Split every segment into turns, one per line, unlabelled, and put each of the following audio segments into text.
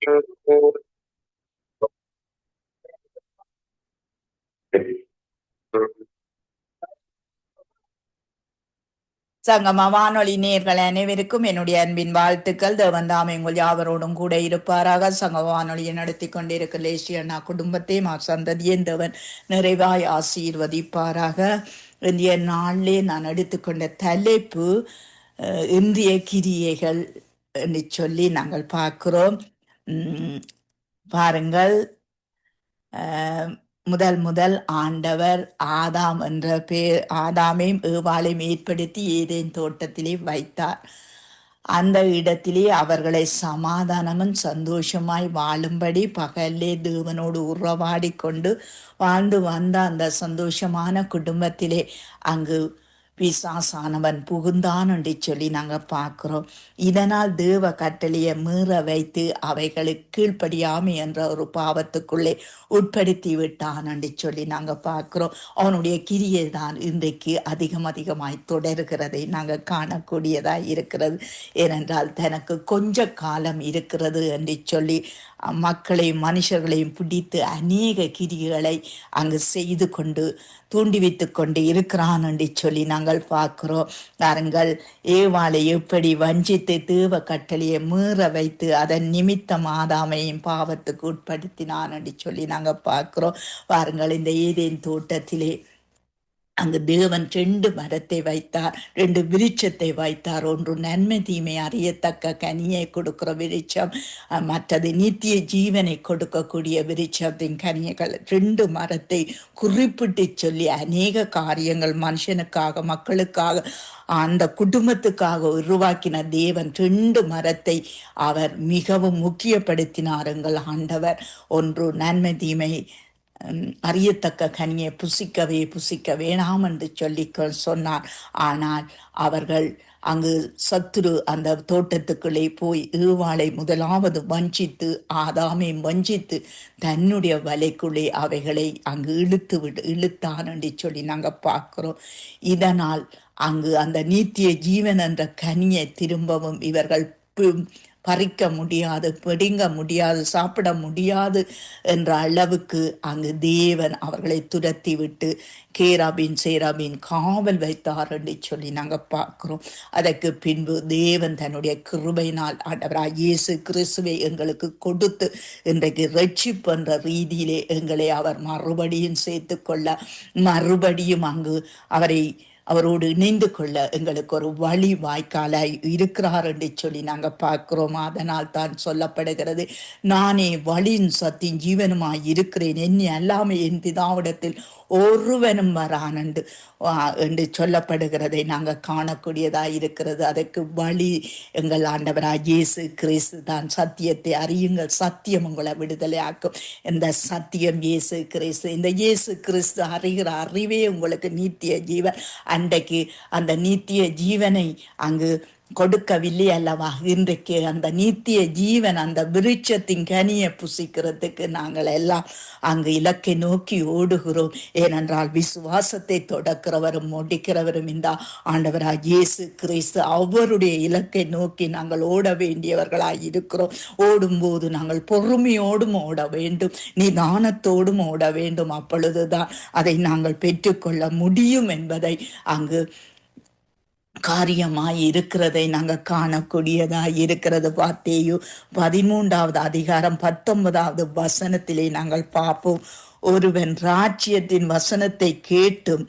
சங்கம வானொலி நேயர்கள் அனைவருக்கும் என்னுடைய அன்பின் வாழ்த்துக்கள். தேவன் தாமே உங்கள் யாவரோடும் கூட இருப்பாராக. சங்கம வானொலியை நடத்தி கொண்டிருக்கிற லேசியண்ணா குடும்பத்தையும் சந்ததியும் தேவன் நிறைவாய் ஆசீர்வதிப்பாராக. இன்றைய நாளிலே நான் எடுத்துக்கொண்ட தலைப்பு இன்றைய கிரியைகள் என்று சொல்லி நாங்கள் பார்க்கிறோம். பாருங்கள், முதல் முதல் ஆண்டவர் ஆதாம் என்ற ஆதாமையும் ஏவாளையும் ஏற்படுத்தி ஏதேன் தோட்டத்திலே வைத்தார். அந்த இடத்திலே அவர்களை சமாதானமும் சந்தோஷமாய் வாழும்படி பகல்லே தேவனோடு உறவாடி கொண்டு வாழ்ந்து வந்த அந்த சந்தோஷமான குடும்பத்திலே அங்கு பிசாசானவன் புகுந்தான் என்று சொல்லி நாங்கள் பார்க்கிறோம். இதனால் தேவ கட்டளையை மீற வைத்து அவைகளுக்கு கீழ்ப்படியாமை என்ற ஒரு பாவத்துக்குள்ளே உட்படுத்தி விட்டான் என்று சொல்லி நாங்கள் பார்க்கிறோம். அவனுடைய கிரியை தான் இன்றைக்கு அதிகமாய் தொடர்கிறதை நாங்கள் காணக்கூடியதாய் இருக்கிறது. ஏனென்றால் தனக்கு கொஞ்ச காலம் இருக்கிறது என்று சொல்லி மக்களையும் மனுஷர்களையும் பிடித்து அநேக கிரிகளை அங்கு செய்து கொண்டு தூண்டி வைத்து கொண்டு இருக்கிறான் என்று சொல்லி நாங்கள் பார்க்கிறோம். நாங்கள் ஏவாளை எப்படி வஞ்சித்து தேவ கட்டளையை மீற வைத்து அதன் நிமித்தம் ஆதாமையும் பாவத்துக்கு உட்படுத்தினான் என்று சொல்லி நாங்கள் பார்க்கிறோம். பாருங்கள், இந்த ஏதேன் தோட்டத்திலே அங்கு தேவன் 2 மரத்தை வைத்தார், 2 விருட்சத்தை வைத்தார். ஒன்று நன்மை தீமை அறியத்தக்க கனியை கொடுக்கிற விருட்சம், மற்றது நித்திய ஜீவனை கொடுக்கக்கூடிய விருட்சத்தின் கனியங்கள். 2 மரத்தை குறிப்பிட்டு சொல்லி அநேக காரியங்கள் மனுஷனுக்காக மக்களுக்காக அந்த குடும்பத்துக்காக உருவாக்கின தேவன் 2 மரத்தை அவர் மிகவும் முக்கியப்படுத்தினாருங்கள் ஆண்டவர். ஒன்று நன்மை தீமை அறியத்தக்க கனியை புசிக்க வேணாம் என்று சொல்லி சொன்னார். ஆனால் அவர்கள் அங்கு சத்துரு அந்த தோட்டத்துக்குள்ளே போய் ஏவாளை முதலாவது வஞ்சித்து ஆதாமை வஞ்சித்து தன்னுடைய வலைக்குள்ளே அவைகளை அங்கு இழுத்தான் என்று சொல்லி நாங்கள் பார்க்கிறோம். இதனால் அங்கு அந்த நித்திய ஜீவன் என்ற கனியை திரும்பவும் இவர்கள் பறிக்க முடியாது, பிடுங்க முடியாது, சாப்பிட முடியாது என்ற அளவுக்கு அங்கு தேவன் அவர்களை துரத்தி விட்டு கேராபின் சேராபின் காவல் வைத்தார் என்று சொல்லி நாங்கள் பார்க்கிறோம். அதற்கு பின்பு தேவன் தன்னுடைய கிருபையினால் ஆண்டவராகிய இயேசு கிறிஸ்துவை எங்களுக்கு கொடுத்து இன்றைக்கு ரட்சிப்பு என்ற ரீதியிலே எங்களை அவர் மறுபடியும் சேர்த்து கொள்ள, மறுபடியும் அங்கு அவரோடு இணைந்து கொள்ள எங்களுக்கு ஒரு வழி வாய்க்காலாய் இருக்கிறார் என்று சொல்லி நாங்கள் பார்க்கிறோம். அதனால் தான் சொல்லப்படுகிறது, நானே வழியின் சத்தின் ஜீவனுமாய் இருக்கிறேன், என்னை அல்லாமல் என் பிதாவிடத்தில் ஒருவனும் வரான் என்று சொல்லப்படுகிறதை நாங்கள் காணக்கூடியதாக இருக்கிறது. அதற்கு வழி எங்கள் ஆண்டவராகிய இயேசு கிறிஸ்து தான். சத்தியத்தை அறியுங்கள், சத்தியம் உங்களை விடுதலை ஆக்கும். இந்த சத்தியம் இயேசு கிறிஸ்து. இந்த இயேசு கிறிஸ்து அறிகிற அறிவே உங்களுக்கு நித்திய ஜீவன். அன்றைக்கு அந்த நித்திய ஜீவனை அங்கு கொடுக்கவில்லை அல்லவா? இன்றைக்கு அந்த நித்திய ஜீவன் அந்த விருட்சத்தின் கனியை புசிக்கிறதுக்கு நாங்கள் எல்லாம் அங்கு இலக்கை நோக்கி ஓடுகிறோம். ஏனென்றால் விசுவாசத்தை தொடக்கிறவரும் முடிக்கிறவரும் இந்த ஆண்டவராகிய இயேசு கிறிஸ்து. அவருடைய இலக்கை நோக்கி நாங்கள் ஓட வேண்டியவர்களாய் இருக்கிறோம். ஓடும்போது நாங்கள் பொறுமையோடும் ஓட வேண்டும், நிதானத்தோடும் ஓட வேண்டும். அப்பொழுதுதான் அதை நாங்கள் பெற்றுக்கொள்ள முடியும் என்பதை அங்கு காரியமாய் இருக்கிறதை நாங்கள் காணக்கூடியதாய் இருக்கிறது. பார்த்தேயு 13வது அதிகாரம் 19வது வசனத்திலே நாங்கள் பார்ப்போம். ஒருவன் ராஜ்யத்தின் வசனத்தை கேட்டும்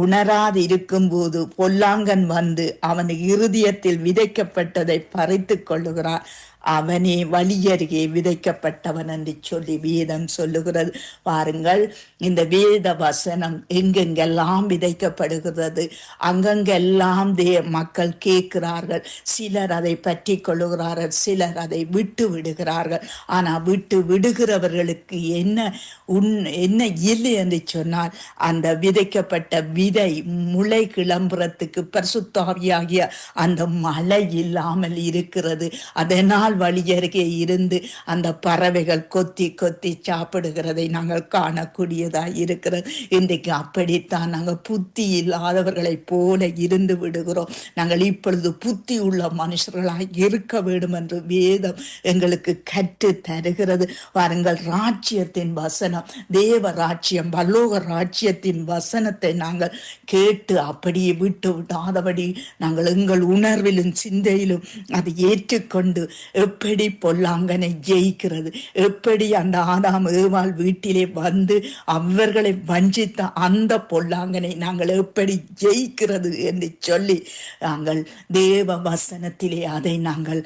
உணராது இருக்கும்போது பொல்லாங்கன் வந்து அவன் இருதயத்தில் விதைக்கப்பட்டதை பறித்து கொள்ளுகிறான், அவனே வழியருகே விதைக்கப்பட்டவன் என்று சொல்லி வேதம் சொல்லுகிறது. பாருங்கள், இந்த வேத வசனம் எங்கெங்கெல்லாம் விதைக்கப்படுகிறது, அங்கெங்கெல்லாம் மக்கள் கேட்கிறார்கள். சிலர் அதை பற்றி கொள்ளுகிறார்கள், சிலர் அதை விட்டு விடுகிறார்கள். ஆனால் விட்டு விடுகிறவர்களுக்கு என்ன இல்லை என்று சொன்னால், அந்த விதைக்கப்பட்ட விதை முளை கிளம்புறதுக்கு பரிசுத்த ஆவியாகிய அந்த மழை இல்லாமல் இருக்கிறது. அதனால் ஆனால் வழி அருகே இருந்து அந்த பறவைகள் கொத்தி கொத்தி சாப்பிடுகிறதை நாங்கள் காணக்கூடியதாக இருக்கிறது. இன்றைக்கு அப்படித்தான் நாங்கள் புத்தி இல்லாதவர்களைப் போல இருந்து விடுகிறோம். நாங்கள் இப்பொழுது புத்தி உள்ள மனுஷர்களாக இருக்க வேண்டும் என்று வேதம் எங்களுக்கு கற்று தருகிறது. வாருங்கள், ராஜ்யத்தின் வசனம், தேவ ராஜ்யம், பரலோக ராஜ்யத்தின் வசனத்தை நாங்கள் கேட்டு அப்படியே விட்டு விடாதபடி நாங்கள் எங்கள் உணர்விலும் சிந்தையிலும் அதை ஏற்றுக்கொண்டு எப்படி பொல்லாங்கனை ஜெயிக்கிறது, எப்படி அந்த ஆதாம் ஏவாள் வீட்டிலே வந்து அவர்களை வஞ்சித்த அந்த பொல்லாங்கனை நாங்கள் எப்படி ஜெயிக்கிறது என்று சொல்லி நாங்கள் தேவ வசனத்திலே அதை நாங்கள்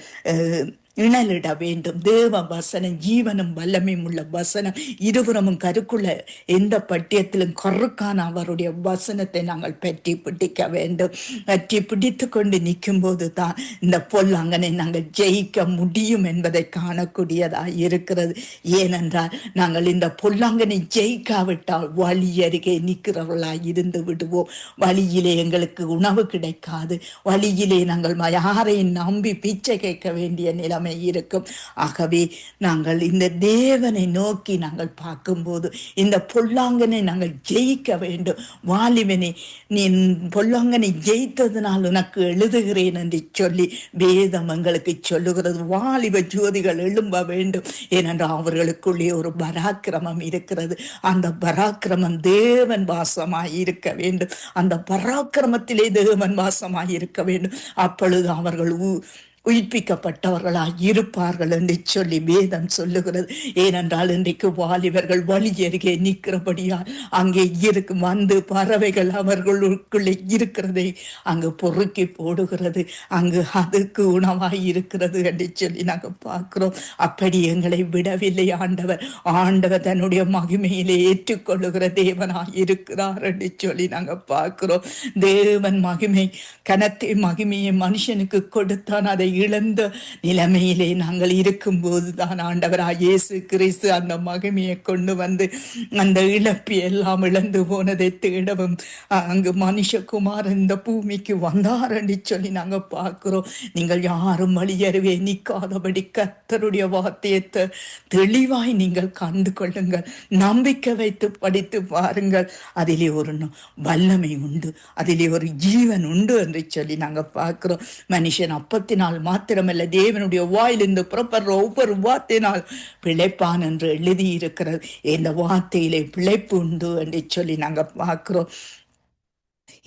இணலிட வேண்டும். தேவ வசனம் ஜீவனும் வல்லமையும் உள்ள வசனம், இருபுறமும் கருக்குள்ள எந்த பட்டியத்திலும் கருக்கான அவருடைய வசனத்தை நாங்கள் பற்றி பிடிக்க வேண்டும். பற்றி பிடித்து கொண்டு நிற்கும் போது தான் இந்த பொல்லாங்கனை நாங்கள் ஜெயிக்க முடியும் என்பதை காணக்கூடியதாக இருக்கிறது. ஏனென்றால் நாங்கள் இந்த பொல்லாங்கனை ஜெயிக்காவிட்டால் வழி அருகே நிற்கிறவர்களாக இருந்து விடுவோம். வழியிலே எங்களுக்கு உணவு கிடைக்காது. வழியிலே நாங்கள் யாரையும் நம்பி பிச்சை கேட்க வேண்டிய நிலைமை இருக்கும். ஆகவே நாங்கள் இந்த தேவனை நோக்கி நாங்கள் பார்க்கும்போது இந்த பொல்லாங்கனை நாங்கள் ஜெயிக்க வேண்டும். வாலிபனை, நீ பொல்லாங்கனை ஜெயித்ததுனால் உனக்கு எழுதுகிறேன் என்று சொல்லி வேதம் எங்களுக்கு சொல்லுகிறது. வாலிப ஜோதிகள் எழும்ப வேண்டும். ஏனென்றால் அவர்களுக்குள்ளே ஒரு பராக்கிரமம் இருக்கிறது. அந்த பராக்கிரமம் தேவன் வாசமாய் இருக்க வேண்டும். அந்த பராக்கிரமத்திலே தேவன் வாசமாய் இருக்க வேண்டும். அப்பொழுது அவர்கள் உயிர்ப்பிக்கப்பட்டவர்களாக இருப்பார்கள் என்று சொல்லி வேதம் சொல்லுகிறது. ஏனென்றால் இன்றைக்கு வாலிபர்கள் வழி அருகே நிற்கிறபடியால் அங்கே இருக்கும் வந்து பறவைகள் அவர்களுக்குள்ளே இருக்கிறதை அங்கு பொறுக்கி போடுகிறது. அங்கு அதுக்கு உணவாய் இருக்கிறது என்று சொல்லி நாங்கள் பார்க்கிறோம். அப்படி எங்களை விடவில்லை ஆண்டவர். ஆண்டவர் தன்னுடைய மகிமையிலே ஏற்றுக்கொள்ளுகிற தேவனாய் இருக்கிறார் என்று சொல்லி நாங்கள் பார்க்கிறோம். தேவன் மகிமை கனத்தை மகிமையை மனுஷனுக்கு கொடுத்தான். அதை இழந்த நிலைமையிலே நாங்கள் இருக்கும்போது தான் ஆண்டவராய் இயேசு கிறிஸ்து அந்த மகிமையை கொண்டு வந்து அந்த இழப்பி எல்லாம் இழந்து போனதை தேடவும் அங்கு மனுஷகுமார் இந்த பூமிக்கு வந்தார் என்று சொல்லி நாங்கள் பார்க்கிறோம். நீங்கள் யாரும் வழியறவே நிற்காதபடி கர்த்தருடைய வார்த்தையை தெளிவாய் நீங்கள் கண்டு கொள்ளுங்கள். நம்பிக்கை வைத்து படித்து பாருங்கள். அதிலே ஒரு வல்லமை உண்டு, அதிலே ஒரு ஜீவன் உண்டு என்று சொல்லி நாங்கள் பார்க்கிறோம். மனுஷன் அப்பத்தினால் மாத்திரமல்ல தேவனுடைய வாயிலிருந்து புறப்படுற ஒவ்வொரு வார்த்தையினால் பிழைப்பான் என்று எழுதியிருக்கிறது. இந்த வார்த்தையிலே பிழைப்பு உண்டு என்று சொல்லி நாங்கள் பார்க்கிறோம்.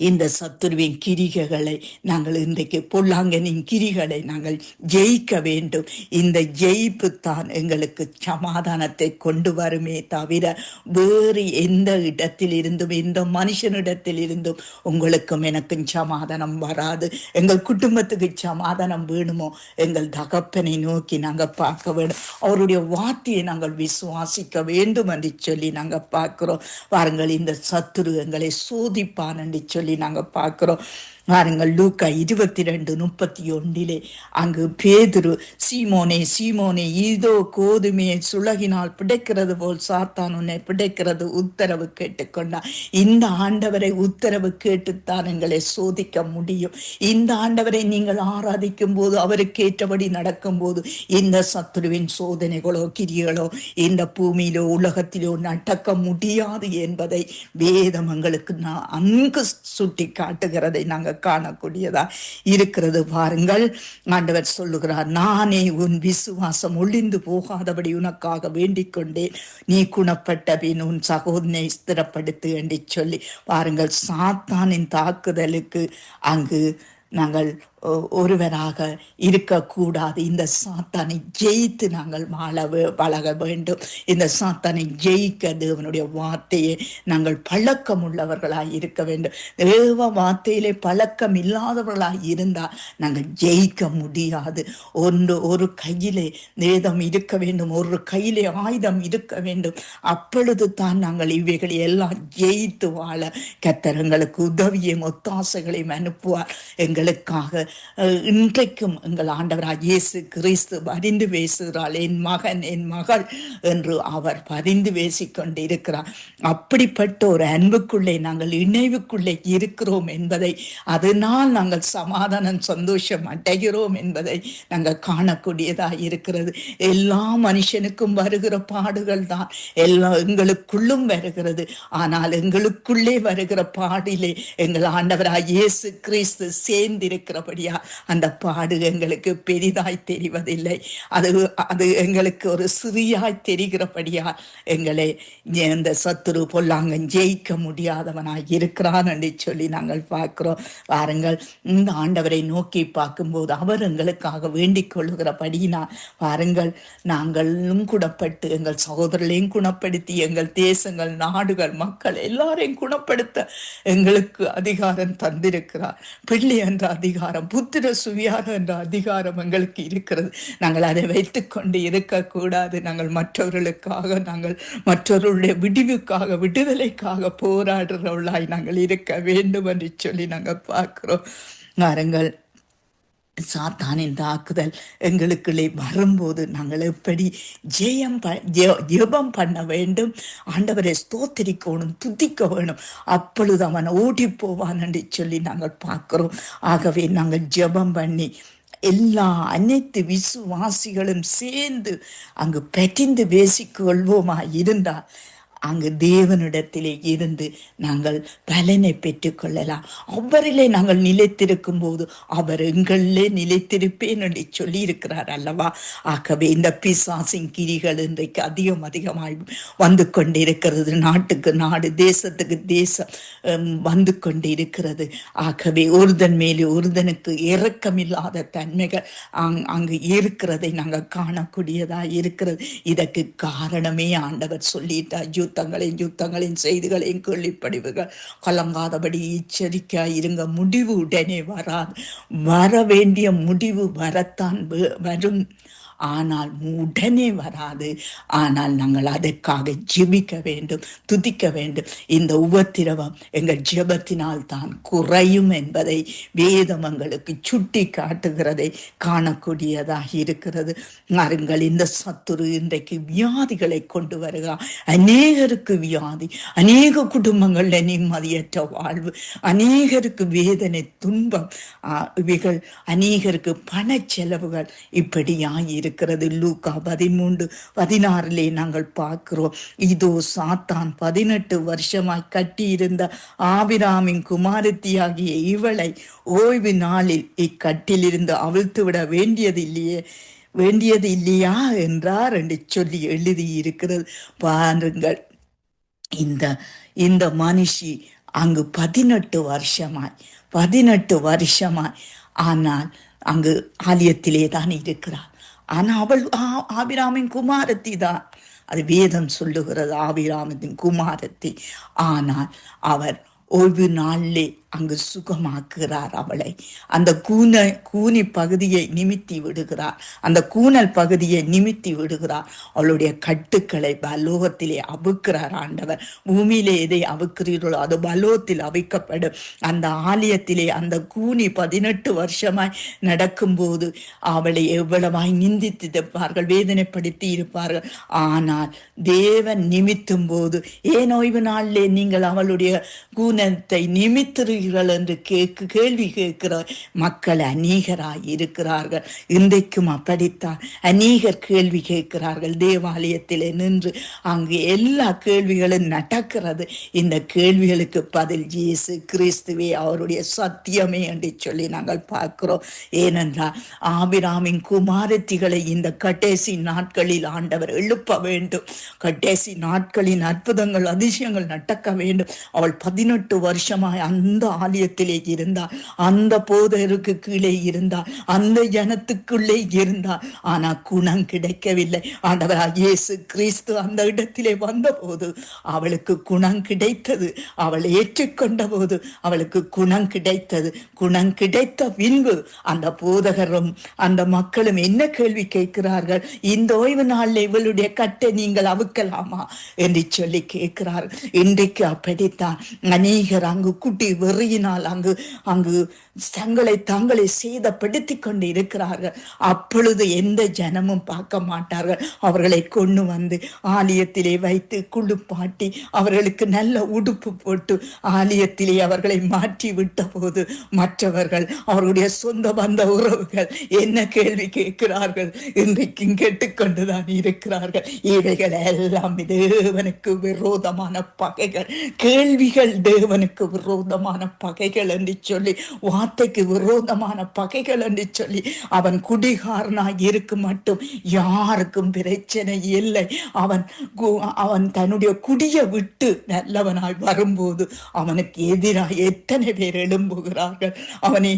இந்த சத்துருவின் கிரிகைகளை நாங்கள் இன்றைக்கு பொல்லாங்கனின் கிரிகளை நாங்கள் ஜெயிக்க வேண்டும். இந்த ஜெயிப்பு தான் எங்களுக்கு சமாதானத்தை கொண்டு வருமே தவிர வேறு எந்த இடத்தில் இருந்தும் எந்த மனுஷனிடத்தில் இருந்தும் உங்களுக்கும் எனக்கும் சமாதானம் வராது. எங்கள் குடும்பத்துக்கு சமாதானம் வேணுமோ எங்கள் தகப்பனை நோக்கி நாங்கள் பார்க்க வேண்டும். அவருடைய வார்த்தையை நாங்கள் விசுவாசிக்க வேண்டும் என்று சொல்லி நாங்கள் பார்க்கிறோம். வாருங்கள், இந்த சத்துரு எங்களை சோதிப்பான் என்று சொல்லி நாங்க பார்க்கிறோம். பாருங்கள், லூக்கா 22:31 அங்கு பேதுரு, சீமோனே சீமோனே, இதோ கோதுமையை சுலகினால் பிடைக்கிறது போல் சாத்தான் உன்னை பிடைக்கிறது, உத்தரவு கேட்டுக்கொண்டார். இந்த ஆண்டவரை உத்தரவு கேட்டுத்தான் எங்களை சோதிக்க முடியும். இந்த ஆண்டவரை நீங்கள் ஆராதிக்கும் போது, அவருக்கு ஏற்றபடி நடக்கும் போது இந்த சத்துருவின் சோதனைகளோ கிரிகளோ இந்த பூமியிலோ உலகத்திலோ நடக்க முடியாது என்பதை வேதம் எங்களுக்கு அங்கு சுட்டி காட்டுகிறதை நாங்கள் காணக்கூடியதா இருக்கிறது. பாருங்கள், ஆண்டவர் சொல்லுகிறார், நானே உன் விசுவாசம் ஒளிந்து போகாதபடி உனக்காக வேண்டிக் கொண்டேன், நீ குணப்பட்ட பின் உன் சகோதரனை ஸ்திரப்படுத்து என்று சொல்லி. பாருங்கள், சாத்தானின் தாக்குதலுக்கு அங்கு நாங்கள் ஒருவராக இருக்கக்கூடாது. இந்த சாத்தானை ஜெயித்து நாங்கள் பழக வேண்டும். இந்த சாத்தானை ஜெயிக்க தேவனுடைய வார்த்தையை நாங்கள் பழக்கம் உள்ளவர்களாய் இருக்க வேண்டும். தேவ வார்த்தையிலே பழக்கம் இல்லாதவர்களாய் இருந்தால் நாங்கள் ஜெயிக்க முடியாது. ஒரு கையிலே வேதம் இருக்க வேண்டும், ஒரு கையிலே ஆயுதம் இருக்க வேண்டும். அப்பொழுது தான் நாங்கள் இவைகளை எல்லாம் ஜெயித்து வாழ கர்த்தர் எங்களுக்கு உதவியும் ஒத்தாசைகளையும் அனுப்புவார். எங்களுக்காக இன்றைக்கும் எங்கள் ஆண்டவராக இயேசு கிறிஸ்து பரிந்து பேசுகிறாள், என் மகன் என் மகள் என்று அவர் பரிந்து பேசிக்கொண்டு இருக்கிறார். அப்படிப்பட்ட ஒரு அன்புக்குள்ளே நாங்கள் இணைவுக்குள்ளே இருக்கிறோம் என்பதை, அதனால் நாங்கள் சமாதானம் சந்தோஷம் அடைகிறோம் என்பதை நாங்கள் காணக்கூடியதாக இருக்கிறது. எல்லா மனுஷனுக்கும் வருகிற பாடுகள் தான் எங்களுக்குள்ளும் வருகிறது. ஆனால் எங்களுக்குள்ளே வருகிற பாடிலே எங்கள் ஆண்டவராய் இயேசு கிறிஸ்து சேர்ந்திருக்கிறபடியா அந்த பாடு எங்களுக்கு பெரிதாய் தெரிவதில்லை. அது எங்களுக்கு ஒரு சிறியாய் தெரிகிறபடியா எங்களை இந்த சத்துரு பொல்லாங்கன் ஜெயிக்க முடியாதவனாய் இருக்கிறான் என்று சொல்லி நாங்கள் பார்க்கிறோம். பாருங்கள், இந்த ஆண்டவரை நோக்கி பார்க்கும்போது அவர் எங்களுக்காக வேண்டிக் கொள்ளுகிறபடினா பாருங்கள், நாங்களும் குணப்பட்டு எங்கள் சகோதரர்களையும் குணப்படுத்தி எங்கள் தேசங்கள் நாடுகள் மக்கள் எல்லாரையும் குணப்படுத்த எங்களுக்கு அதிகாரம் தந்திருக்கிறார். பிள்ளை என்ற அதிகாரம், புத்திர சுவியாரம் என்ற அதிகாரம் எங்களுக்கு இருக்கிறது. நாங்கள் அதை வைத்துக்கொண்டு இருக்கக்கூடாது. நாங்கள் மற்றவர்களுக்காக, நாங்கள் மற்றவர்களுடைய விடிவுக்காக, விடுதலைக்காக போராடுறவர்களாய் நாங்கள் இருக்க வேண்டும் என்று சொல்லி நாங்கள் பார்க்கிறோம். பாருங்கள், சாத்தானின் தாக்குதல் எங்களுக்குள்ளே வரும்போது நாங்கள் எப்படி ஜெபம் பண்ண வேண்டும், ஆண்டவரை ஸ்தோத்திரிக்கணும், துதிக்க வேணும். அப்பொழுது அவன் ஓடி போவான் என்று சொல்லி நாங்கள் பார்க்கிறோம். ஆகவே நாங்கள் ஜெபம் பண்ணி அனைத்து விசுவாசிகளும் சேர்ந்து அங்கு பற்றிந்து பேசிக்கொள்வோமா இருந்தால் அங்கு தேவனிடத்திலே இருந்து நாங்கள் பலனை பெற்றுக்கொள்ளலாம். அவரிலே நாங்கள் நிலைத்திருக்கும் போது அவர் எங்களிலே நிலைத்திருப்பேன் என்று சொல்லி இருக்கிறார் அல்லவா? ஆகவே இந்த பிசாசின் கிரிகள் இன்றைக்கு அதிகமாய் வந்து கொண்டிருக்கிறது. நாட்டுக்கு நாடு, தேசத்துக்கு தேசம் வந்து கொண்டிருக்கிறது. ஆகவே ஒருதன் மேலே ஒருதனுக்கு இரக்கமில்லாத தன்மைகள் அங்கு இருக்கிறதை நாங்கள் காணக்கூடியதா இருக்கிறது. இதற்கு காரணமே ஆண்டவர் சொல்லிட்டார். யுத்தங்களின் செய்திகளையும் கேள்விப்படிவுகள் கலங்காதபடி எச்சரிக்கையாய் இருங்க, முடிவு உடனே வராது. வர வேண்டிய முடிவு வரத்தான் வரும், ஆனால் உடனே வராது. ஆனால் நாங்கள் அதற்காக ஜெபிக்க வேண்டும், துதிக்க வேண்டும். இந்த உபத்திரவம் எங்கள் ஜெபத்தினால் தான் குறையும் என்பதை வேதம் எங்களுக்கு சுட்டி காட்டுகிறதை காணக்கூடியதாக இருக்கிறது. பாருங்கள், இந்த சத்துரு இன்றைக்கு வியாதிகளை கொண்டு வருகிறார். அநேகருக்கு வியாதி, அநேக குடும்பங்களில் நிம்மதியற்ற வாழ்வு, அநேகருக்கு வேதனை, துன்பம், இவைகள் அநேகருக்கு பண செலவுகள் இப்படியாய் இருக்கிறது. லூக்கா 13:16 நாங்கள் பார்க்கிறோம். இதோ சாத்தான் 18 வருஷமாய் கட்டியிருந்த ஆபிராமின் குமாரத்தியாகிய இவளை ஓய்வு நாளில் இக்கட்டிலிருந்து அவிழ்த்து விட வேண்டியது இல்லையா என்றார் என்று சொல்லி எழுதி இருக்கிறது. பாருங்கள், இந்த மனுஷி அங்கு 18 வருஷமாய் ஆனால் அங்கு ஆலயத்திலே தான் இருக்கிறார். ஆனா அவள் ஆபிராமின் குமாரத்தி தான், அது வேதம் சொல்லுகிறது, ஆபிராமின் குமாரத்தி. ஆனால் அவர் ஓய்வு நாளிலே அங்கு சுகமாக்குகிறார் அவளை. அந்த கூனி பகுதியை நிமித்தி விடுகிறார், அந்த கூனல் பகுதியை நிமித்தி விடுகிறார். அவளுடைய கட்டுக்களை பலோகத்திலே அவுக்கிறார் ஆண்டவர். பூமியிலே எதை அவுக்கிறீர்களோ அது பலோகத்தில் அவிக்கப்படும். அந்த ஆலயத்திலே அந்த கூனி 18 வருஷமாய் நடக்கும்போது அவளை எவ்வளவாய் நிந்தித்திருப்பார்கள், வேதனைப்படுத்தி இருப்பார்கள். ஆனால் தேவன் நிமித்தும் போது, ஏன் ஓய்வு நாளிலே நீங்கள் அவளுடைய கூனத்தை நிமித்து என்று கேள்வி கேட்கிற மக்கள் அநேகராய் இருக்கிறார்கள். இன்றைக்கும் அப்படித்தான் அநேகர் கேள்வி கேட்கிறார்கள். தேவாலயத்திலே நின்று அங்கு எல்லா கேள்விகளும் நடக்கிறது. இந்த கேள்விகளுக்கு பதில் இயேசு கிறிஸ்துவே, அவருடைய சத்தியமே என்று சொல்லி நாங்கள் பார்க்கிறோம். ஏனென்றால் ஆபிராமின் குமாரத்திகளை இந்த கடைசி நாட்களில் ஆண்டவர் எழுப்ப வேண்டும். கடைசி நாட்களின் அற்புதங்கள், அதிசயங்கள் நடக்க வேண்டும். அவள் 18 வருஷமாய் அந்த ஆலயத்திலே இருந்தார், அந்த போதருக்கு கீழே இருந்தார், அந்த ஜனத்துக்குள்ளே இருந்தார். ஆனா குணம் கிடைக்கவில்லை. ஆண்டவராகிய இயேசு கிறிஸ்து அந்த இடத்திலே வந்தபோது அவளுக்கு குணம் கிடைத்தது. அவள் ஏற்றுக்கொண்ட போது அவளுக்கு குணம் கிடைத்தது. குணம் கிடைத்த பின்பு அந்த போதகரும் அந்த மக்களும் என்ன கேள்வி கேட்கிறார்கள்? இந்த ஓய்வு நாளில் இவளுடைய கட்டை நீங்கள் அவுக்கலாமா என்று சொல்லி கேட்கிறார்கள். இன்றைக்கு அப்படித்தான் அநேகர் அங்கு குட்டி வெறியினால் அங்கு அங்கு தங்களை தாங்களை சேதப்படுத்தி கொண்டு இருக்கிறார்கள். அப்பொழுது எந்த ஜனமும் பார்க்க மாட்டார்கள். அவர்களை கொண்டு வந்து ஆலயத்திலே வைத்து குளிப்பாட்டி அவர்களுக்கு நல்ல உடுப்பு போட்டு ஆலயத்திலே அவர்களை மாற்றி விட்ட போது மற்றவர்கள் அவர்களுடைய சொந்த பந்த உறவுகள் என்ன கேள்வி கேட்கிறார்கள்? இன்றைக்கும் கேட்டுக்கொண்டுதான் இருக்கிறார்கள். இவைகள் எல்லாம் தேவனுக்கு விரோதமான பகைகள். கேள்விகள் தேவனுக்கு விரோதமான பகைகள் என்று சொல்லி, வார்த்தைக்கு விரோதமான பகைகள் என்று சொல்லி, அவன் குடிகாரனாய் இருக்க மட்டும் யாருக்கும் பிரச்சனை இல்லை. அவன் அவன் தன்னுடைய குடியை விட்டு நல்லவனாய் வரும்போது அவனுக்கு எதிராக எத்தனை பேர் எழும்புகிறார்கள். அவனை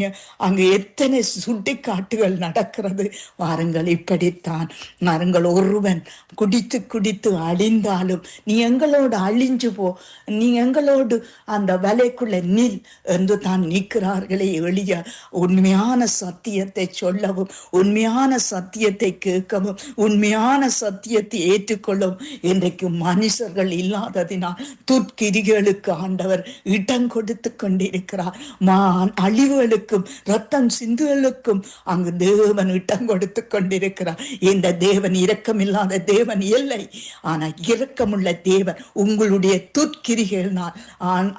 அங்கு எத்தனை சுட்டிக்காட்டுகள் நடக்கிறது. வாருங்கள், இப்படித்தான் வாருங்கள். ஒருவன் குடித்து குடித்து அழிந்தாலும் நீ எங்களோடு அழிஞ்சு போ, நீ எங்களோடு அந்த வலைக்குள்ள நில் என்று தான் நிற்கிறார்களே எளிய. உண்மையான சத்தியத்தை சொல்லவும், உண்மையான சத்தியத்தை கேட்கவும், உண்மையான சத்தியத்தை ஏற்றுக்கொள்ளவும் இன்றைக்கு மனுஷர்கள் இல்லாததினால் துர்க்கிரிகளுக்கு ஆண்டவர் இடம் கொடுத்து கொண்டிருக்கிறார். அழிவுகளுக்கும் ரத்தம் சிந்துகளுக்கும் அங்கு தேவன் இடம் கொடுத்து கொண்டிருக்கிறார். இந்த தேவன் இரக்கமில்லாத தேவன் இல்லை. ஆனால் இரக்கமுள்ள தேவன். உங்களுடைய துர்க்கிரிகளினால்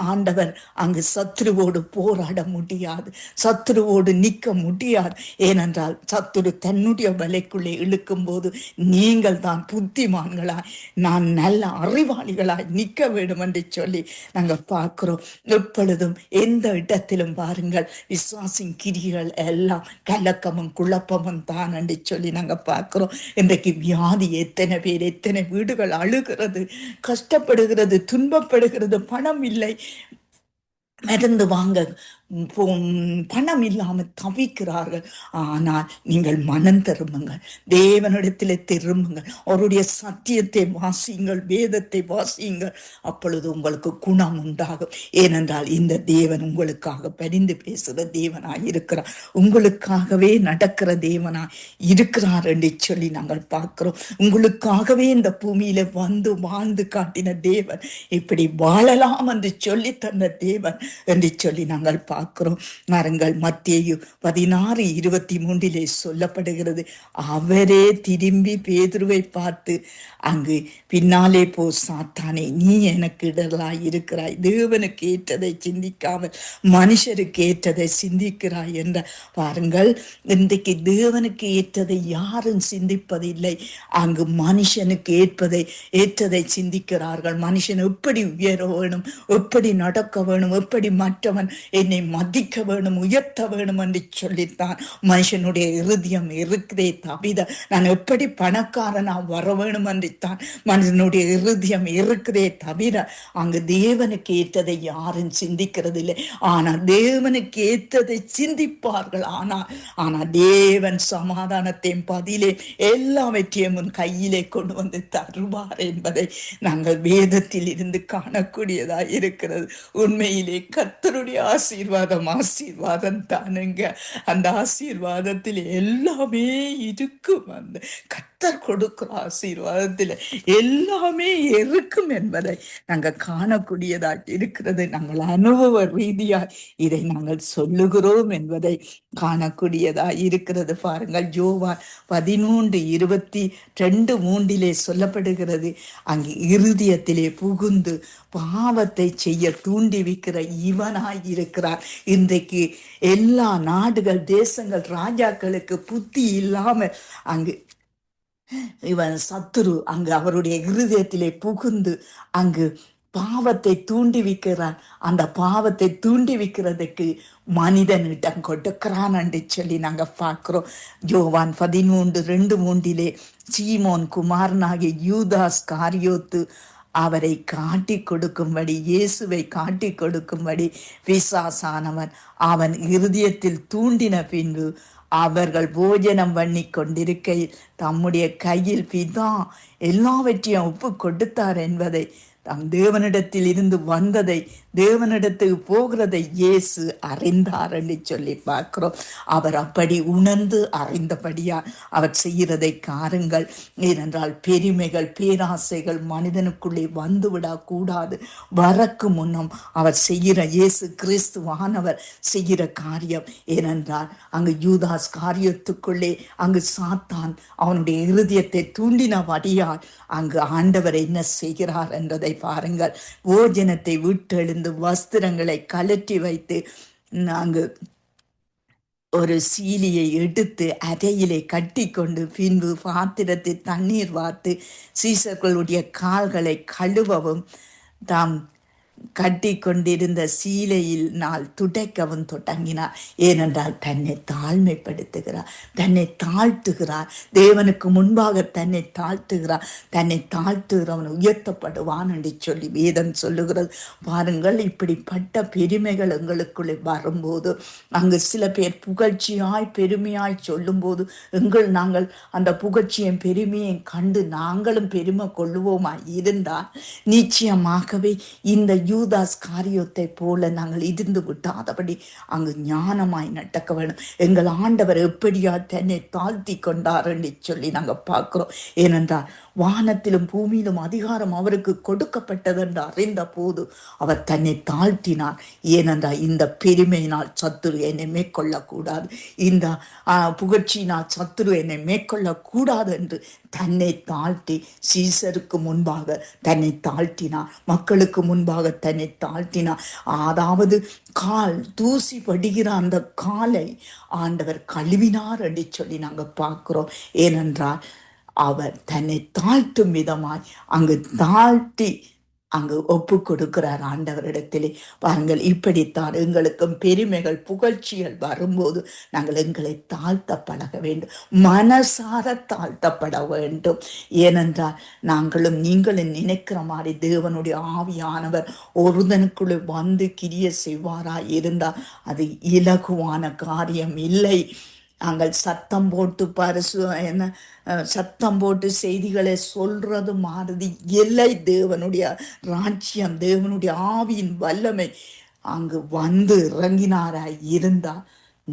ஆண்டவர் அங்கு சத்துருவோடு போராட முடியாது, சத்துருவோடு நிற்க முடியாது. ஏனென்றால் சத்துரு தன்னுடைய வலைக்குள்ளே இழுக்கும் போது நீங்கள் தான் புத்திமான்களாய், நான் நல்ல அறிவாளிகளாய் நிற்க வேண்டும் என்று சொல்லி நாங்கள் பார்க்கிறோம். எப்பொழுதும் எந்த இடத்திலும் பாருங்கள், விசுவாசின் கிரிகள் எல்லாம் கலக்கமும் குழப்பமும் தான் என்று சொல்லி நாங்கள் பார்க்கிறோம். இன்றைக்கு வியாதி எத்தனை பேர், எத்தனை வீடுகள் அழுகிறது, கஷ்டப்படுகிறது, துன்பப்படுகிறது. பணம் இல்லை, மருந்து வாங்க பணம் இல்லாமல் தவிக்கிறார்கள். ஆனால் நீங்கள் மனம் திரும்புங்கள், தேவனிடத்தில் திரும்புங்கள், அவருடைய சத்தியத்தை வாசியுங்கள், வேதத்தை வாசியுங்கள். அப்பொழுது உங்களுக்கு குணம் உண்டாகும். ஏனென்றால் இந்த தேவன் உங்களுக்காக பரிந்து பேசுகிற தேவனாய் இருக்கிறார், உங்களுக்காகவே நடக்கிற தேவனாய் இருக்கிறார் என்று சொல்லி நாங்கள் பார்க்கிறோம். உங்களுக்காகவே இந்த பூமியில வந்து வாழ்ந்து காட்டின தேவன், இப்படி வாழலாம் என்று சொல்லி தந்த தேவன் என்று சொல்லி நாங்கள் பார்க்கிறோம். பாருங்கள், மத்தேயு 16:23 சொல்லப்படுகிறது, அவரே திரும்பி பேதுருவை பார்த்து, அங்கு பின்னாலே போ சாத்தானே, நீ எனக்கு இடலாய் இருக்கிறாய், தேவனுக்கு ஏற்றதை சிந்திக்காமல் மனுஷருக்கு ஏற்றதை சிந்திக்கிறாய் என்ற. பாருங்கள், இன்றைக்கு தேவனுக்கு ஏற்றதை யாரும் சிந்திப்பதில்லை. அங்கு மனுஷனுக்கு ஏற்றதை சிந்திக்கிறார்கள். மனுஷன் எப்படி உயர வேணும், எப்படி நடக்க வேணும், எப்படி மற்றவன் என்னை மதிக்க வேணும், உயர்த்த வேணும் என்று சொல்லித்தான் மனுஷனுடைய இருதயம் இருக்குதே தவிர, நான் எப்படி பணக்காரனா வர வேணும் என்றுத்தான் மனுஷனுடைய இருதயம் இருக்குதே தவிர, அங்கு தேவனுக்கு ஏற்றதை யாரும் சிந்திக்கிறது இல்லை. ஆனால் தேவனுக்கு ஏற்றதை சிந்திப்பார்கள். ஆனால் தேவன் சமாதானத்தையும் பதிலே எல்லாவற்றையும் உன் கையிலே கொண்டு வந்து தருவார் என்பதை நாங்கள் வேதத்தில் இருந்து காணக்கூடியதா இருக்கிறது. உண்மையிலே கர்த்தருடைய ஆசீர்வாதம் தானுங்க. அந்த ஆசீர்வாதத்தில் எல்லாமே இருக்கும். அந்த கர்த்தர் கொடுக்கிற ஆசீர்வாதத்தில் எல்லாமே இருக்கும் என்பதை நாங்கள் காணக்கூடியதா இருக்கிறது. நாங்கள் அனுபவ ரீதியாய் இதை நாங்கள் சொல்லுகிறோம் என்பதை காணக்கூடியதா இருக்கிறது. பாருங்கள், யோவான் 13:22-3 சொல்லப்படுகிறது, அங்கு இருதயத்திலே புகுந்து பாவத்தை செய்ய தூண்டி வைக்கிற இவனாய் இருக்கிறார். இன்றைக்கு எல்லா நாடுகள், தேசங்கள், ராஜாக்களுக்கு புத்தி இல்லாமல் அங்கு இவன் சத்துரு அங்கு அவருடைய இருதயத்திலே புகுந்து அங்கு பாவத்தை தூண்டி வைக்கிறான். அந்த பாவத்தை தூண்டி வைக்கிறதுக்கு மனிதனிடம் கொடுக்கிறான் என்று சொல்லி நாங்க பார்க்கிறோம். யோவான் 13:2-3 சீமோன் குமாரனாகிய யூதாஸ் காரியோத்து அவரை காட்டி கொடுக்கும்படி, இயேசுவை காட்டி கொடுக்கும்படி பிசாசானவன் அவன் இருதயத்தில் தூண்டின பின்பு அவர்கள் போஜனம் பண்ணி கொண்டிருக்கையில் தம்முடைய கையில் பிதா எல்லாவற்றையும் ஒப்பு கொடுத்தார் என்பதை தாம் தேவனிடத்தில் இருந்து வந்ததை, தேவனிடத்துக்கு போகிறதை இயேசு அறிந்தார் என்று சொல்லி பார்க்கிறோம். அவர் அப்படி உணர்ந்து அறிந்தபடியா அவர் செய்கிறதை காருங்கள். ஏனென்றால் பெருமைகள், பேராசைகள் மனிதனுக்குள்ளே வந்துவிடக் கூடாது. வரக்கு முன்னும் அவர் செய்கிற, இயேசு கிறிஸ்துவானவர் செய்கிற காரியம், ஏனென்றால் அங்கு யூதாஸ் காரியத்துக்குள்ளே அங்கு சாத்தான் அவனுடைய இருதயத்தை தூண்டினபடியால் அங்கு ஆண்டவர் என்ன செய்கிறார் என்றதை பாருங்கள். போஜனத்தை விட்டெழுந்து வஸ்திரங்களை கலற்றி வைத்து அங்கு ஒரு சீலியை எடுத்து அறையிலே கட்டி கொண்டு பின்பு பாத்திரத்தில் தண்ணீர் வார்த்து சீசர்களுடைய கால்களை கழுவவும் தாம் கட்டி கொண்டிருந்த சீலையினால் துடைக்கவும் தொடங்கினார். ஏனென்றால் தன்னை தாழ்மைப்படுத்துகிறார், தன்னை தாழ்த்துகிறார். தேவனுக்கு முன்பாக தன்னை தாழ்த்துகிறார். தன்னை தாழ்த்துகிறவன் உயர்த்தப்படுவான் என்று சொல்லி வேதம் சொல்லுகிறது. பாருங்கள், இப்படிப்பட்ட பெருமைகள் எங்களுக்குள்ளே வரும்போது, அங்கு சில பேர் புகழ்ச்சியாய் பெருமையாய் சொல்லும்போது நாங்கள் அந்த புகழ்ச்சியும் பெருமையும் கண்டு நாங்களும் பெருமை கொள்ளுவோமாய் இருந்தால் நிச்சயமாகவே இந்த யூதாஸ் காரியத்தை போல நாங்கள் இருந்து விட்டாதபடி அங்கு ஞானமாய் நடக்க வேணும். எங்கள் ஆண்டவர் எப்படியா தன்னை தாழ்த்தி கொண்டார் என்று சொல்லி நாங்கள் பார்க்கிறோம். ஏனென்றால் வானத்திலும் பூமியிலும் அதிகாரம் அவருக்கு கொடுக்கப்பட்டது என்று அறிந்த போது அவர் தன்னை தாழ்த்தினார். ஏனென்றால் இந்த பெருமையினால் சத்துரு என்னை மேற்கொள்ளக்கூடாது, இந்த புகழ்ச்சியினால் சத்துரு என்னை மேற்கொள்ளக்கூடாது என்று தன்னை தாழ்த்தி சீசருக்கு முன்பாக தன்னை தாழ்த்தினார், மக்களுக்கு முன்பாக தன்னை தாழ்த்தினார். அதாவது கால் தூசி படுகிற அந்த காலை ஆண்டவர் கழுவினார் என்று சொல்லி நாங்கள் பார்க்கிறோம். ஏனென்றால் அவர் தன்னை தாழ்த்தும் விதமாய் அங்கு தாழ்த்தி அங்கு ஒப்பு கொடுக்கிறார் ஆண்டவரிடத்திலே. பாருங்கள், இப்படித்தான் எங்களுக்கும் பெருமைகள் புகழ்ச்சிகள் வரும்போது நாங்கள் எங்களை தாழ்த்த பழக வேண்டும், மனசார தாழ்த்தப்பட வேண்டும். ஏனென்றால் நாங்களும் நீங்களும் நினைக்கிற மாதிரி தேவனுடைய ஆவியானவர் ஒருதனுக்குள்ளே வந்து கிரிய செய்வாராய் இருந்தால் அது இலகுவான காரியம் இல்லை. நாங்கள் சத்தம் போட்டு சத்தம் போட்டு செய்திகளை சொல்றது மாதிரி இல்லை. தேவனுடைய ராஜ்யம், தேவனுடைய ஆவியின் வல்லமை அங்கு வந்து இறங்கினாராய் இருந்தால்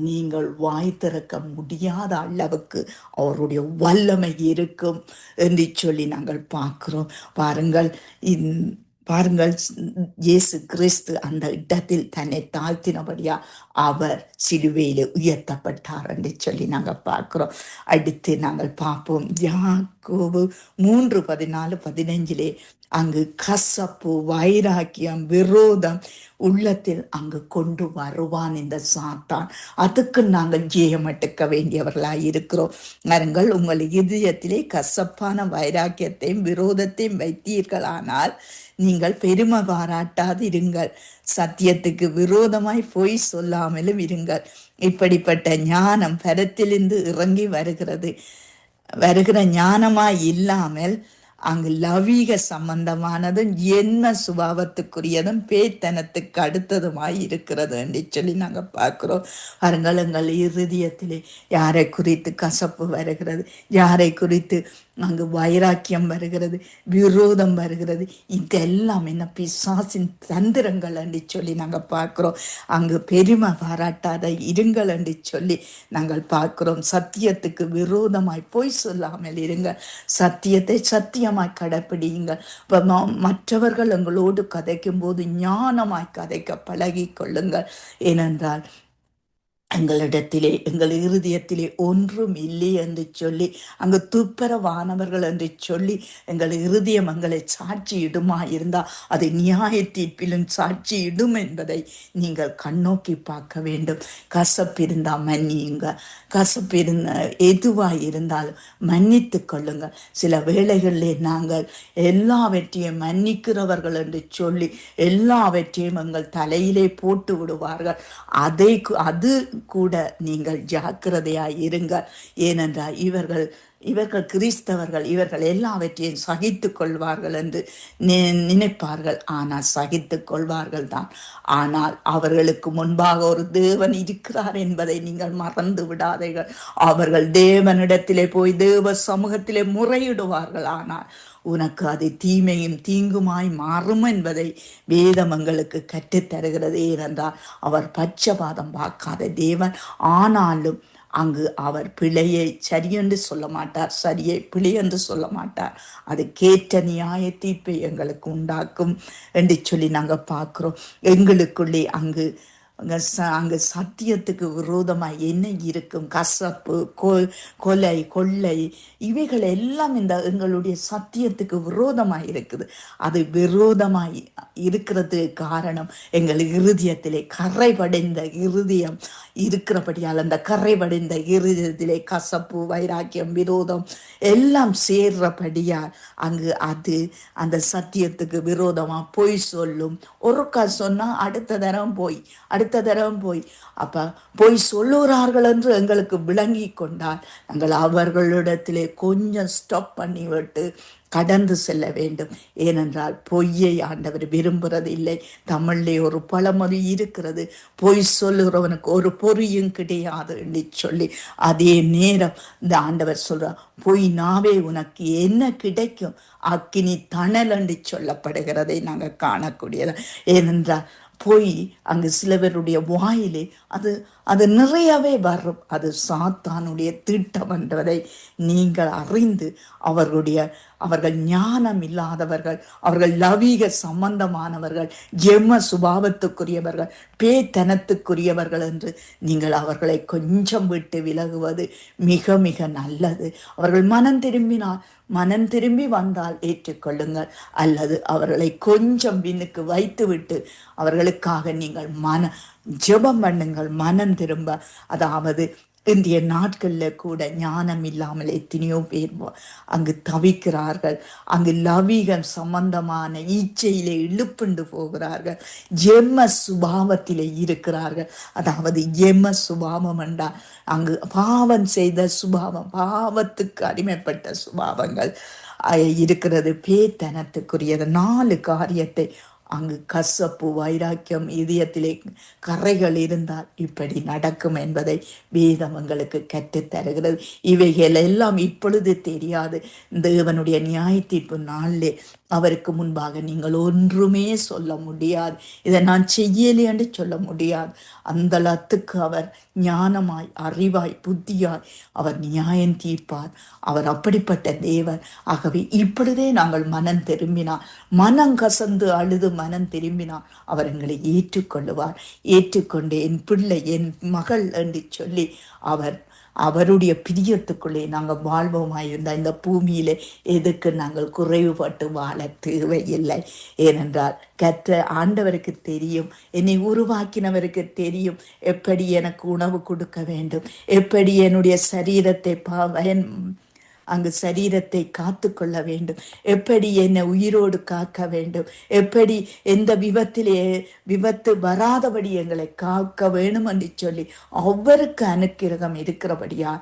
நீங்கள் வாய் திறக்க முடியாத அளவுக்கு அவருடைய வல்லமை இருக்கும் என்று சொல்லி நாங்கள் பார்க்கிறோம். பாருங்கள், பாருங்கள், இயேசு கிறிஸ்து அந்த இடத்தில் தன்னை தாழ்த்தினபடியா அவர் சிலுவையிலே உயர்த்தப்பட்டார் என்று சொல்லி நாங்கள் பார்க்கிறோம். அடுத்து நாங்கள் பார்ப்போம் யாக்கோபு 3:14-15 அங்கு கசப்பு, வைராக்கியம், விரோதம் உள்ளத்தில் அங்கு கொண்டு வருவான் இந்த சாத்தான். அதுக்கு நாங்கள் ஜெயம் எடுக்க வேண்டியவர்களாய் இருக்கிறோம். நாங்கள் உங்கள் இதயத்திலே கசப்பான வைராக்கியத்தையும் விரோதத்தையும் வைத்தீர்களானால் நீங்கள் பெருமை பாராட்டாது இருங்கள், சத்தியத்துக்கு விரோதமாய் பொய் சொல்லாமலும் இருங்கள். இப்படிப்பட்ட ஞானம் பரத்திலிருந்து இறங்கி வருகிற ஞானமாய் இல்லாமல் அங்கு லவீக சம்பந்தமானதும் என்ன சுபாவத்துக்குரியதும் பேத்தனத்துக்கு அடுத்ததுமாய் இருக்கிறது என்று சொல்லி நாங்கள் பார்க்கிறோம். பாருங்கள், எங்கள் இருதயத்திலே யாரை குறித்து கசப்பு வருகிறது, யாரை குறித்து அங்கு வைராக்கியம் வருகிறது, விரோதம் வருகிறது, இதெல்லாம் என்ன பிசாசின் தந்திரங்கள் என்று சொல்லி நாங்கள் பார்க்கிறோம். அங்கு பெருமை பாராட்டாத இருங்கள் என்று சொல்லி நாங்கள் பார்க்கிறோம். சத்தியத்துக்கு விரோதமாய் பொய் சொல்லாமல் இருங்கள், சத்தியத்தை சத்தியமாய் கடைப்பிடியுங்கள். மற்றவர்கள் எங்களோடு கதைக்கும் போது ஞானமாய் கதைக்க பழகி கொள்ளுங்கள். ஏனென்றால் எங்களிடத்திலே, எங்கள் இருதயத்திலே ஒன்றும் இல்லை என்று சொல்லி அங்கு துப்பரவானவர்கள் என்று சொல்லி எங்கள் இருதயம் எங்களை சாட்சி இடுமா இருந்தால் அது நியாய தீர்ப்பிலும் சாட்சி இடும் என்பதை நீங்கள் கண்ணோக்கி பார்க்க வேண்டும். கசப்பிருந்தால் மன்னியுங்க, கசப்பிருந்த எதுவாக இருந்தாலும் மன்னித்து கொள்ளுங்கள். சில வேளைகளிலே நாங்கள் எல்லாவற்றையும் மன்னிக்கிறவர்கள் என்று சொல்லி எல்லாவற்றையும் எங்கள் தலையிலே போட்டு விடுவார்கள். அது கூட நீங்கள் ஜாக்கிரதையாய் இருங்கள். ஏனென்றால் இவர்கள் இவர்கள் கிறிஸ்தவர்கள், இவர்கள் எல்லாவற்றையும் சகித்துக் கொள்வார்கள் என்று நினைப்பார்கள். ஆனால் சகித்துக் கொள்வார்கள் தான். ஆனால் அவர்களுக்கு முன்பாக ஒரு தேவன் இருக்கிறார் என்பதை நீங்கள் மறந்து விடாதீர்கள். அவர்கள் தேவனிடத்திலே போய் தேவ சமூகத்திலே முறையிடுவார்கள். ஆனால் உனக்கு அது தீமையும் தீங்குமாய் மாறும் என்பதை வேதம் எங்களுக்கு கற்றுத்தருகிறது. ஏனென்றால் அவர் பட்சபாதம் பார்க்காத தேவன். ஆனாலும் அங்கு அவர் பிழையை சரியென்று சொல்ல மாட்டார், சரியை பிழை என்று சொல்ல மாட்டார். அது கேட்ட நியாய தீர்ப்பை எங்களுக்கு உண்டாக்கும் என்று சொல்லி நாங்கள் பார்க்கிறோம். எங்களுக்குள்ளே அங்கு சத்தியத்துக்கு விரோதமாய் என்ன இருக்கும்? கசப்பு, கொலை, கொள்ளை, இவைகள் எல்லாம் இந்த எங்களுடைய சத்தியத்துக்கு விரோதமாய் இருக்குது. அது விரோதமாய் இருக்கிறது காரணம் எங்கள் இருதயத்திலே கரைபடைந்த இருதயம் இருக்கிறபடியால், அந்த கரைபடைந்த இருதயத்திலே கசப்பு, வைராக்கியம், விரோதம் எல்லாம் சேர்றபடியால் அங்கு அது அந்த சத்தியத்துக்கு விரோதமா பொய் சொல்லும். ஒருக்கா சொன்னா அடுத்த தரம் போய் அப்ப பொய் சொல்லுகிறார்கள் என்று எங்களுக்கு விளங்கி கொண்டால் நாங்கள் அவர்களிடத்திலே கொஞ்சம் ஸ்டாப் பண்ணி விட்டு கடந்து செல்ல வேண்டும். ஏனென்றால் பொய்யை ஆண்டவர் விரும்புறது இல்லை. தமிழிலே ஒரு பழமொழி இருக்கிறது, பொய் சொல்லுகிறவனுக்கு ஒரு பொறியும் கிடையாது என்று சொல்லி. அதே நேரம் இந்த ஆண்டவர் சொல்றார், பொய் நாவே உனக்கு என்ன கிடைக்கும்? அக்கினி தணல் என்று சொல்லப்படுகிறதை நாங்கள் காணக்கூடியது. ஏனென்றால் போய் அங்கு சிலவருடைய வாயிலே அது நிறையவே வரும். அது சாத்தானுடைய திட்டம் என்பதை நீங்கள் அறிந்து அவர்கள் ஞானம் இல்லாதவர்கள், அவர்கள் லவீக சம்பந்தமானவர்கள், ஜெம சுபாவத்துக்குரியவர்கள், பேத்தனத்துக்குரியவர்கள் என்று நீங்கள் அவர்களை கொஞ்சம் விட்டு விலகுவது மிக மிக நல்லது. அவர்கள் மனம் திரும்பி வந்தால் ஏற்றுக்கொள்ளுங்கள். அல்லது அவர்களை கொஞ்சம் பின்னுக்கு வைத்துவிட்டு அவர்களுக்காக நீங்கள் ஜெபம் பண்ணுங்கள். மனம் திரும்ப, அதாவது இந்திய நாட்களில் கூட ஞானம் இல்லாமல் எத்தனையோ பேர் அங்கு தவிக்கிறார்கள். அங்கு லவீகம் சம்பந்தமான ஈச்சையிலே இழுப்புண்டு போகிறார்கள். ஜெம சுபாவத்திலே இருக்கிறார்கள். அதாவது ஜெம சுபாவம் என்றால் அங்கு பாவம் செய்த சுபாவம், பாவத்துக்கு அடிமைப்பட்ட சுபாவங்கள் இருக்கிறது. பேத்தனத்துக்குரியது 4 காரியத்தை அங்கு கசப்பு, வைராக்கியம், இதயத்திலே கரைகள் இருந்தால் இப்படி நடக்கும் என்பதை வேதம் எங்களுக்கு கற்றுத்தருகிறது. இவைகள் எல்லாம் இப்பொழுது தெரியாது. தேவனுடைய நியாய தீர்ப்பு நாளிலே அவருக்கு முன்பாக நீங்கள் ஒன்றுமே சொல்ல முடியாது. இதை நான் செய்யலே என்று சொல்ல முடியாது. அந்த லத்துக்கு அவர் ஞானமாய், அறிவாய், புத்தியாய் அவர் நியாயம் தீர்ப்பார். அவர் அப்படிப்பட்ட தேவன். ஆகவே இப்பொழுதே நாங்கள் மனம் திரும்பினார், மனம் கசந்து அழுது மனம் திரும்பினார், அவர் எங்களை ஏற்றுக்கொள்ளுவார். ஏற்றுக்கொண்டு என் பிள்ளை, என் மகள் என்று சொல்லி அவருடைய பிரியத்துக்குள்ளே நாங்கள் வாழ்வோமாயிருந்தால் இந்த பூமியிலே எதுக்கு நாங்கள் குறைவுபட்டு வாழ தேவையில்லை. ஏனென்றால் ஆண்டவருக்கு தெரியும், என்னை உருவாக்கினவருக்கு தெரியும் எப்படி எனக்கு உணவு கொடுக்க வேண்டும், எப்படி என்னுடைய சரீரத்தை அங்கு சரீரத்தை காத்து கொள்ள வேண்டும், எப்படி என்னை உயிரோடு காக்க வேண்டும், எப்படி எந்த விபத்து வராதபடி எங்களை காக்க வேணும் என்று சொல்லி ஒவ்வொருக்கு அனுக்கிரகம் இருக்கிறபடியா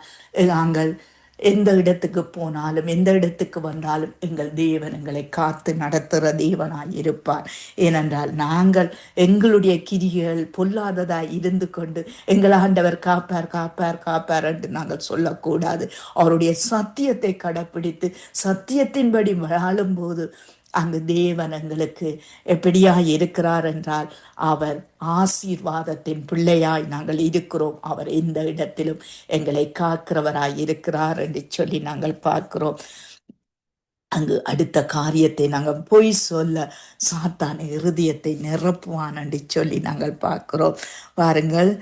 நாங்கள் எந்த இடத்துக்கு போனாலும் எந்த இடத்துக்கு வந்தாலும் எங்கள் தேவன் எங்களை காத்து நடத்துகிற தேவனாய் இருப்பார். ஏனென்றால் நாங்கள் எங்களுடைய கிரிகள் பொல்லாததாய் இருந்து கொண்டு எங்கள் ஆண்டவர் காப்பார் காப்பார் காப்பார் என்று நாங்கள் சொல்லக்கூடாது. அவருடைய சத்தியத்தை கடைப்பிடித்து சத்தியத்தின்படி வாழும்போது அங்கு தேவன் எங்களுக்கு எப்படியாய் இருக்கிறார் என்றால் அவர் ஆசீர்வாதத்தின் பிள்ளையாய் நாங்கள் இருக்கிறோம். அவர் எந்த இடத்திலும் எங்களை காக்கிறவராய் இருக்கிறார் என்று சொல்லி நாங்கள் பார்க்கிறோம். அங்கு அடுத்த காரியத்தை நாங்கள் பொய் சொல்ல சாத்தான இருதயத்தை நிரப்புவான் என்று சொல்லி நாங்கள் பார்க்கிறோம். பாருங்கள்,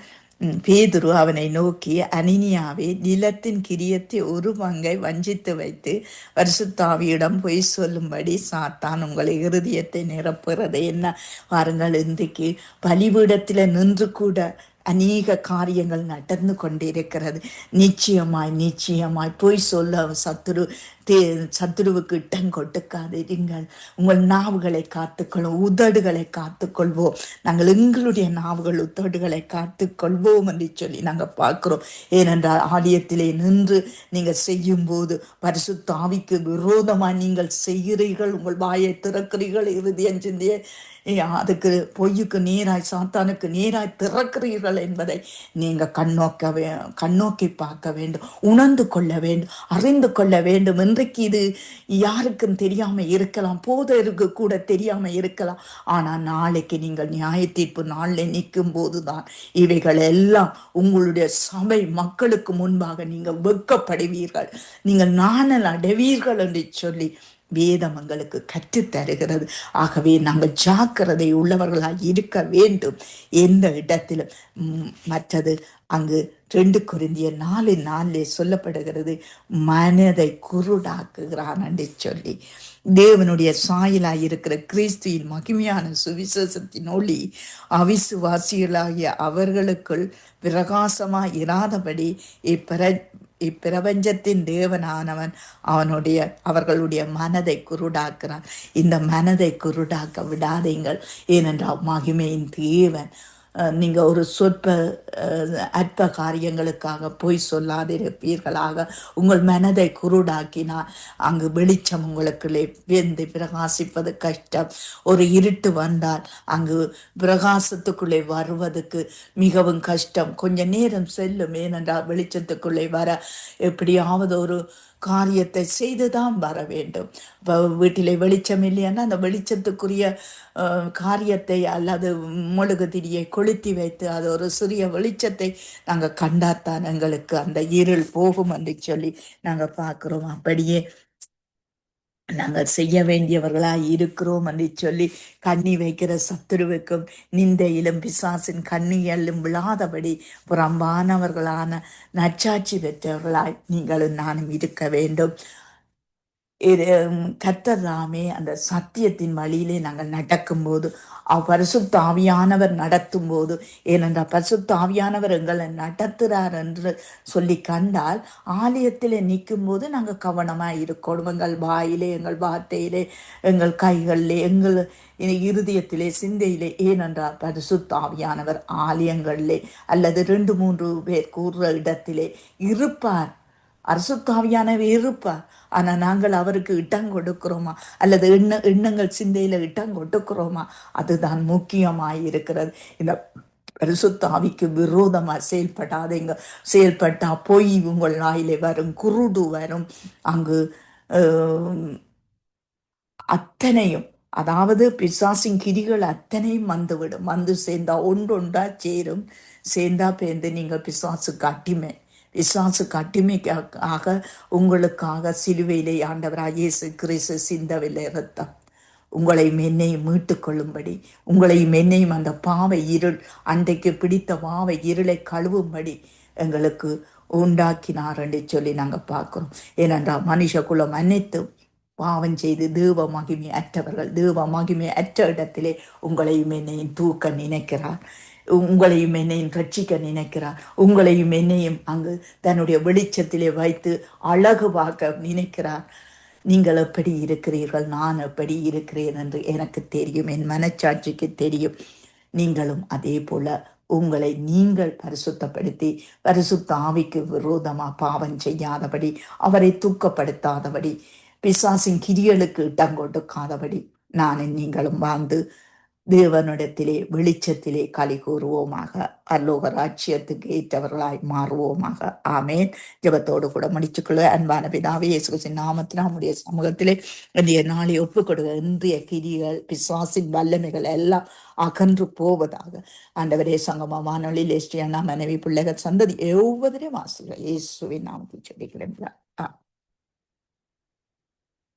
பேதுரு அவனை நோக்கி, அனினியாவே, நிலத்தின் கிரியத்தை ஒரு பங்கை வஞ்சித்து வைத்து பரிசுத்தாவியிடம் பொய் சொல்லும்படி சாத்தான் உங்களை இருதயத்தை நிரப்புறது என்ன? பாருங்கள், இன்றைக்கு பலிபீடத்தில் நின்று கூட அநேக காரியங்கள் நடந்து கொண்டிருக்கிறது. நிச்சயமாய் நிச்சயமாய் போய் சொல்ல சத்துருவுக்கு இடம் கொடுக்காதிருங்கள். உங்கள் நாவுகளை காத்துக்கொள்வோம், உதடுகளை காத்துக்கொள்வோம். நாங்கள் எங்களுடைய நாவுகள் உதடுகளை காத்துக்கொள்வோம் என்று சொல்லி நாங்கள் பார்க்கிறோம். ஏனென்றால் ஆலயத்திலே நின்று நீங்கள் செய்யும் போது பரிசுத்த ஆவிக்கு விரோதமாக நீங்கள் செய்கிறீர்கள். உங்கள் வாயை திறக்கிறீர்கள், இருதயம் சிந்தையை அதுக்கு பொய்யுக்கு நேராய் சாத்தானுக்கு நேராய் திறக்கிறீர்கள் என்பதை நீங்கள் கண்ணோக்கி பார்க்க வேண்டும், உணர்ந்து கொள்ள வேண்டும், அறிந்து கொள்ள வேண்டும். இன்றைக்கு இது யாருக்கும் தெரியாமல் இருக்கலாம், போதருக்கு கூட தெரியாமல் இருக்கலாம். ஆனால் நாளைக்கு நீங்கள் நியாய தீர்ப்பு நாளில் நிற்கும் போதுதான் இவைகள் எல்லாம் உங்களுடைய சபை மக்களுக்கு முன்பாக நீங்கள் வெட்கப்படுவீர்கள், நீங்கள் நாணல் அடைவீர்கள் என்று சொல்லி வேதம் எங்களுக்கு கற்றுத்தருகிறது. ஆகவே நாங்கள் ஜாக்கிரதை உள்ளவர்களாக இருக்க வேண்டும் எந்த இடத்திலும். மற்றது அங்கு 2 கொரிந்தியர் 4:4 சொல்லப்படுகிறது, மனதை குருடாக்குகிறான் என்று சொல்லி. தேவனுடைய சாயலாய் இருக்கிற கிறிஸ்துவின் மகிமையான சுவிசேஷத்தின் ஒளி அவிசுவாசிகளாகிய அவர்களுக்குள் பிரகாசமாய் இராதபடி இப்பிரபஞ்சத்தின் தேவனானவன் அவர்களுடைய மனதை குருடாக்குறான். இந்த மனதை குருடாக்க விடாதீங்கள். ஏனென்றால் மகிமையின் தேவன் நீங்கள் ஒரு சொற்ப அற்ப காரியங்களுக்காக பொய் சொல்லாதிருப்பீர்களாக. உங்கள் மனதை குருடாக்கினால் அங்கு வெளிச்சம் உங்களுக்குள்ளே வெந்து பிரகாசிப்பது கஷ்டம். ஒரு இருட்டு வந்தால் அங்கு பிரகாசத்துக்குள்ளே வருவதற்கு மிகவும் கஷ்டம், கொஞ்ச நேரம் செல்லும். ஏனென்றால் வெளிச்சத்துக்குள்ளே வர எப்படியாவது ஒரு காரியத்தை செய்துதான் வர வேண்டும். இப்போ வீட்டிலே வெளிச்சம் இல்லையானா அந்த வெளிச்சத்துக்குரிய காரியத்தை அல்லது மெழுகுதிரியை கொளுத்தி வைத்து அது ஒரு சிறிய வெளிச்சத்தை நாங்கள் கண்டாத்தான் எங்களுக்கு அந்த இருள் போகும் என்று சொல்லி நாங்கள் பார்க்குறோம். அப்படியே நாங்கள் செய்ய வேண்டியவர்களாய் இருக்கிறோம் என்று சொல்லி கண்ணி வைக்கிற சத்துருவுக்கும் நிந்தையிலும் பிசாசின் கண்ணியலும் விழாதபடி புறம்பானவர்களான நற்சாட்சி பெற்றவர்களாய் நீங்களும் நானும் இருக்க வேண்டும். கர்த்தர் தாமே அந்த சத்தியத்தின் வழியிலே நாங்கள் நடக்கும்போது பரிசுத்த ஆவியானவர் நடத்தும் போது, ஏனென்றால் பரிசுத்த ஆவியானவர் எங்களை நடத்துகிறார் என்று சொல்லி கண்டால் ஆலயத்தில் நிற்கும் போது நாங்கள் கவனமாக இருக்கணும். எங்கள் வாயிலே, எங்கள் வார்த்தையிலே, எங்கள் கைகளிலே, எங்கள் இருதயத்திலே, சிந்தையிலே. ஏனென்றால் பரிசுத்த ஆவியானவர் ஆலயங்களிலே அல்லது 2-3 பேர் கூறுற இடத்திலே இருப்பார். பரிசுத்தாவியானவர் இருப்பார். ஆனால் நாங்கள் அவருக்கு இடம் கொடுக்கிறோமா அல்லது எண்ணங்கள் சிந்தையில் இடம் கொடுக்கிறோமா? அதுதான் முக்கியமாக இருக்கிறது. இந்த பரிசுத்தாவிக்கு விரோதமாக செயல்படாதீங்க. செயல்பட்டா பொய் உங்கள் வாயிலே வரும், குருடு வரும். அங்கு அத்தனையும், அதாவது பிசாசின் கிரிகள் அத்தனையும் வந்துவிடும். வந்து சேர்ந்தா ஒன்றொன்றா சேரும். சேர்ந்தா பேர்ந்து நீங்கள் பிசாசுக்கு அடிமை. பிசாசுக்கு அடிமைக்காக உங்களுக்காக சிலுவையிலே ஆண்டவராகிய இயேசு கிறிஸ்து சிந்தவில்லை இரத்தம். உங்களையும் என்னையும் மீட்டு கொள்ளும்படி, உங்களையும் என்னையும் அந்த பாவை இருள், அன்றைக்கு பிடித்த பாவை இருளை கழுவும்படி எங்களுக்கு உண்டாக்கினார் என்று சொல்லி நாங்கள் பார்க்கிறோம். ஏனென்றால் மனுஷகுலம் அனைத்தும் பாவம் செய்து தேவ மகிமை அற்றவர்கள். தேவ மகிமை அற்ற இடத்திலே உங்களையும் என்னையும் தூக்க நினைக்கிறார், உங்களையும் என்னையும் ரட்சிக்க நினைக்கிறார். உங்களையும் என்னையும் அங்கு தன்னுடைய வெளிச்சத்திலே வைத்து அழகு பார்க்க நினைக்கிறார். நீங்கள் எப்படி இருக்கிறீர்கள், நான் எப்படி இருக்கிறேன் என்று எனக்கு தெரியும், என் மனச்சாட்சிக்கு தெரியும். நீங்களும் அதே போல உங்களை நீங்கள் பரிசுத்தப்படுத்தி பரிசுத்த ஆவிக்கு விரோதமாக பாவம் செய்யாதபடி, அவரை தூக்கப்படுத்தாதபடி, பிசாசின் கிரியலுக்கு இடம் கொடுக்காதபடி நானும் நீங்களும் வாழ்ந்து தேவனிடத்திலே வெளிச்சத்திலே களி கூறுவோமாக. பரலோக ராஜ்யத்துக்கு ஏற்றவர்களாய் மாறுவோமாக. ஆமேன். ஜெபத்தோடு கூட முடிச்சுக்கொள்ள. அன்பான பிதாவே, இயேசு கிறிஸ்துவின் நாமத்தில் நம்முடைய சமூகத்திலே இன்றைய நாளை ஒப்புக் கொடுக்க, இன்றைய கிரிகள் பிசாசின் வல்லமைகள் எல்லாம் அகன்று போவதாக. ஆண்டவரே, சங்கமமான ஸ்ரீ அண்ணா மனைவி பிள்ளைகள் சந்ததி ஒவ்வொருவரையும் ஆசீர்வதிங்க. இயேசுவின் நாமத்தில் ஜெபிக்கிறேன்.